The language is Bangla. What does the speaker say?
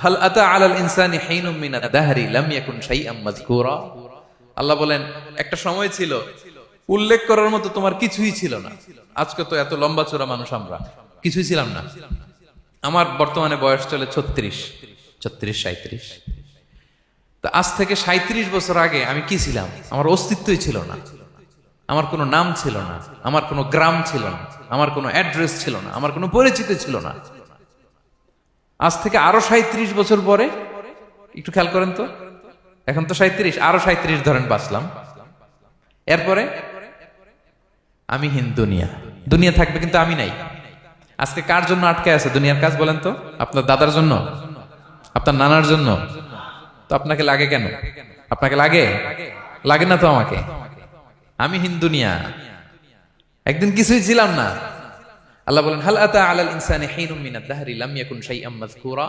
হাল আতা আলাল ইনসানি হিনুম মিনাদ দাহরি লাম ইয়াকুন শাইআম মাযকুরা। আল্লাহ বলেন একটা সময় ছিল উল্লেখ করার মতো তোমার কিছুই ছিল না। আজকে তো এত লম্বা চড়া মানুষ, আমরা কিছুই ছিলাম না। আমার বর্তমানে বয়স চলে 36, 37। তো আজ থেকে 37 বছর আগে আমি কি ছিলাম? আমার অস্তিত্বই ছিল না, আমার কোনো নাম ছিল না, আমার কোনো গ্রাম ছিল না, আমার কোনো অ্যাড্রেস ছিল না, আমার কোনো পরিচিত ছিল না। আজ থেকে আরো 37 বছর পরে একটু খেয়াল করেন তো, এখন তো 37, আরো 37 ধরেন বাঁচলাম। এরপরে আমি দুনিয়া, দুনিয়া থাকবে কিন্তু আমি নাই। আজকে কার জন্য আটকে আছে দুনিয়ার কাজ বলেন তো? আপনার দাদার জন্য, আপনার নানার জন্য। তো আপনাকে লাগে কেন? আপনাকে লাগে? লাগে না তো আমাকে। আমি দুনিয়া, একদিন কিছুই ছিলাম না। আল্লাহ বলেন হাল আতা আলাল ইনসানি হিনুম মিনাদ দাহরি লাম ইয়াকুন শাইআম মাযকুরা।